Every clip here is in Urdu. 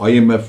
IMF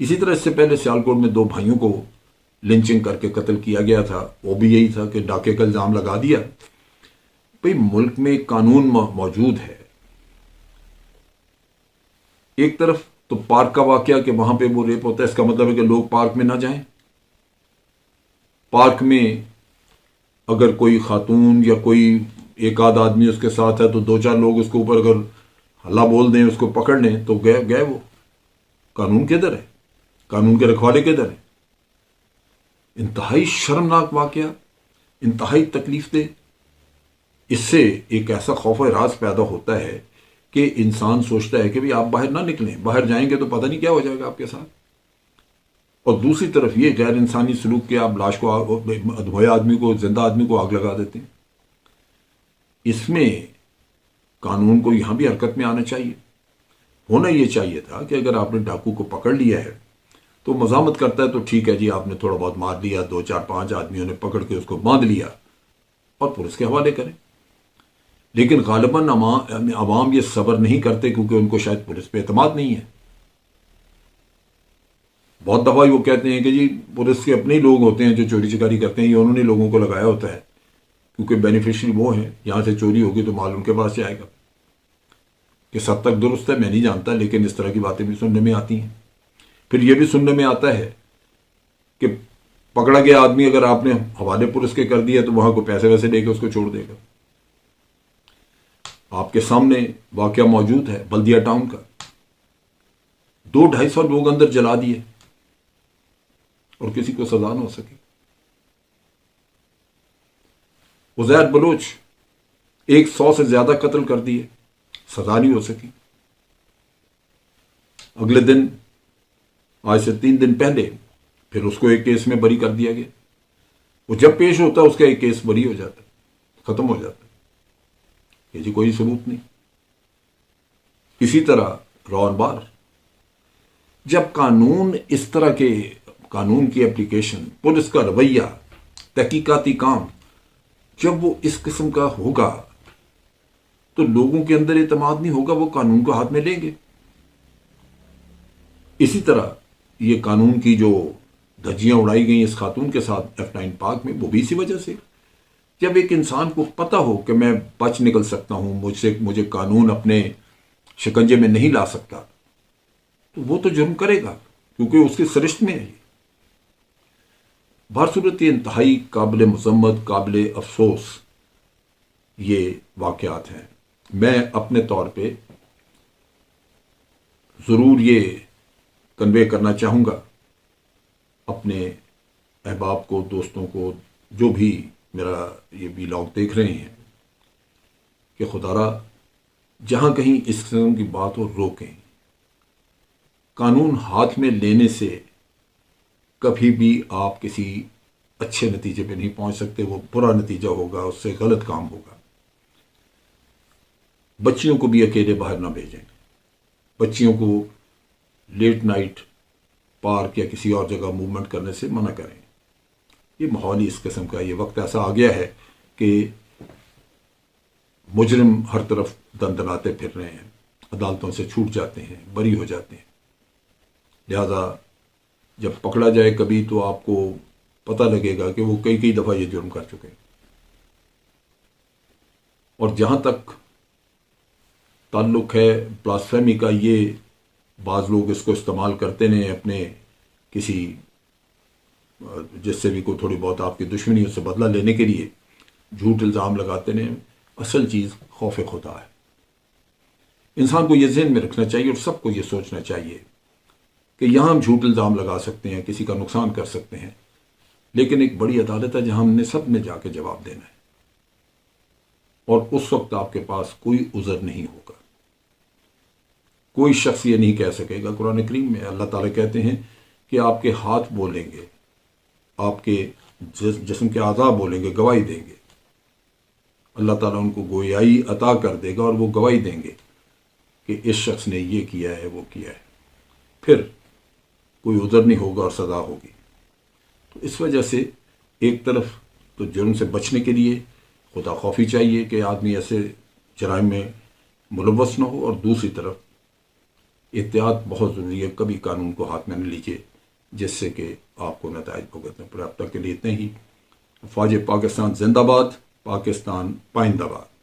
اسی طرح اس سے پہلے سیالکوٹ میں 2 بھائیوں کو لنچنگ کر کے قتل کیا گیا تھا، وہ بھی یہی تھا کہ ڈاکے کا الزام لگا دیا۔ بھئی ملک میں قانون موجود ہے۔ ایک طرف تو پارک کا واقعہ کہ وہاں پہ وہ ریپ ہوتا ہے، اس کا مطلب ہے کہ لوگ پارک میں نہ جائیں۔ پارک میں اگر کوئی خاتون یا کوئی ایک آدھ آدمی اس کے ساتھ ہے تو 2-4 لوگ اس کے اوپر اگر ہلا بول دیں، اس کو پکڑ لیں تو گئے وہ۔ قانون کدھر ہے؟ قانون کے رکھوالے کدھر ہے؟ انتہائی شرمناک واقعہ، انتہائی تکلیف دہ۔ اس سے ایک ایسا خوف و راز پیدا ہوتا ہے کہ انسان سوچتا ہے کہ بھی آپ باہر نہ نکلیں، باہر جائیں گے تو پتہ نہیں کیا ہو جائے گا آپ کے ساتھ۔ اور دوسری طرف یہ غیر انسانی سلوک کے آپ لاش کو، ادھویا آدمی کو، زندہ آدمی کو آگ لگا دیتے ہیں۔ اس میں قانون کو یہاں بھی حرکت میں آنا چاہیے۔ ہونا یہ چاہیے تھا کہ اگر آپ نے ڈاکو کو پکڑ لیا ہے تو مزاحمت کرتا ہے تو ٹھیک ہے جی، آپ نے تھوڑا بہت مار لیا، 2-4-5 آدمیوں نے پکڑ کے اس کو باندھ لیا اور پولیس کے حوالے کریں۔ لیکن غالباً عوام یہ صبر نہیں کرتے کیونکہ ان کو شاید پولیس پہ اعتماد نہیں ہے۔ بہت دفعہ وہ کہتے ہیں کہ جی پولیس کے اپنے ہی لوگ ہوتے ہیں جو چوری چکاری کرتے ہیں، یہ انہوں نے لوگوں کو لگایا ہوتا ہے کیونکہ بینیفیشری وہ ہیں، یہاں سے چوری ہوگی تو مال ان کے پاس جائے گا۔ کہ سب تک درست ہے میں نہیں جانتا، لیکن اس طرح کی باتیں بھی سننے میں آتی ہیں۔ پھر یہ بھی سننے میں آتا ہے کہ پکڑا گیا آدمی اگر آپ نے حوالے پولیس کے کر دیا تو وہاں کو پیسے ویسے دے کے اس کو چھوڑ دے گا۔ آپ کے سامنے واقعہ موجود ہے بلدیہ ٹاؤن کا، 200-250 لوگ اندر جلا دیے اور کسی کو سزا نہ ہو سکی۔ عزیر بلوچ 100 سے زیادہ قتل کر دیے، سزا نہیں ہو سکی۔ اگلے دن، آج سے 3 دن پہلے، پھر اس کو ایک کیس میں بری کر دیا گیا۔ وہ جب پیش ہوتا اس کا ایک کیس بری ہو جاتا، ختم ہو جاتا کہ جی کوئی ثبوت نہیں۔ اسی طرح رون بار، جب قانون اس طرح کے قانون کی اپلیکیشن، پولیس کا رویہ، تحقیقاتی کام جب وہ اس قسم کا ہوگا تو لوگوں کے اندر اعتماد نہیں ہوگا، وہ قانون کو ہاتھ میں لیں گے۔ اسی طرح یہ قانون کی جو دھجیاں اڑائی گئیں اس خاتون کے ساتھ F9 پارک میں، وہ بھی اسی وجہ سے۔ جب ایک انسان کو پتہ ہو کہ میں بچ نکل سکتا ہوں، مجھے قانون اپنے شکنجے میں نہیں لا سکتا، تو وہ تو جرم کرے گا کیونکہ اس کی سرشت میں ہے۔ بہرصورت یہ انتہائی قابل مذمت، قابل افسوس یہ واقعات ہیں۔ میں اپنے طور پہ ضرور یہ کنوے کرنا چاہوں گا اپنے احباب کو، دوستوں کو، جو بھی میرا یہ ویلاگ دیکھ رہے ہیں، کہ خدا را جہاں کہیں اس قسم کی بات ہو روکیں۔ قانون ہاتھ میں لینے سے کبھی بھی آپ کسی اچھے نتیجے پہ نہیں پہنچ سکتے، وہ برا نتیجہ ہوگا، اس سے غلط کام ہوگا۔ بچیوں کو بھی اکیلے باہر نہ بھیجیں، بچیوں کو لیٹ نائٹ پارک یا کسی اور جگہ موومنٹ کرنے سے منع کریں۔ یہ ماحول ہی اس قسم کا، یہ وقت ایسا آ گیا ہے کہ مجرم ہر طرف دندناتے پھر رہے ہیں، عدالتوں سے چھوٹ جاتے ہیں، بری ہو جاتے ہیں۔ لہذا جب پکڑا جائے کبھی تو آپ کو پتہ لگے گا کہ وہ کئی دفعہ یہ جرم کر چکے ہیں۔ اور جہاں تک تعلق ہے بلاسفیمی کا، یہ بعض لوگ اس کو استعمال کرتے ہیں اپنے کسی جس سے بھی کوئی تھوڑی بہت آپ کی دشمنی اس سے بدلہ لینے کے لیے جھوٹ الزام لگاتے ہیں۔ اصل چیز خوف خدا ہے۔ انسان کو یہ ذہن میں رکھنا چاہیے اور سب کو یہ سوچنا چاہیے کہ یہاں ہم جھوٹ الزام لگا سکتے ہیں، کسی کا نقصان کر سکتے ہیں، لیکن ایک بڑی عدالت ہے جہاں ہم نے سب نے جا کے جواب دینا ہے، اور اس وقت آپ کے پاس کوئی عذر نہیں ہوگا۔ کوئی شخص یہ نہیں کہہ سکے گا۔ قرآن کریم میں اللہ تعالیٰ کہتے ہیں کہ آپ کے ہاتھ بولیں گے، آپ کے جسم کے اعضاء بولیں گے، گواہی دیں گے۔ اللہ تعالیٰ ان کو گویائی عطا کر دے گا اور وہ گواہی دیں گے کہ اس شخص نے یہ کیا ہے، وہ کیا ہے۔ پھر کوئی عذر نہیں ہوگا اور سزا ہوگی۔ تو اس وجہ سے ایک طرف تو جرم سے بچنے کے لیے خدا خوفی چاہیے کہ آدمی ایسے جرائم میں ملوث نہ ہو، اور دوسری طرف احتیاط بہت ضروری ہے، کبھی قانون کو ہاتھ میں نہ لیجیے جس سے کہ آپ کو نتائج بھگتنے پڑے۔ اب تک کے لیے اتنے ہی۔ فوج پاکستان زندہ باد، پاکستان پائندہ باد۔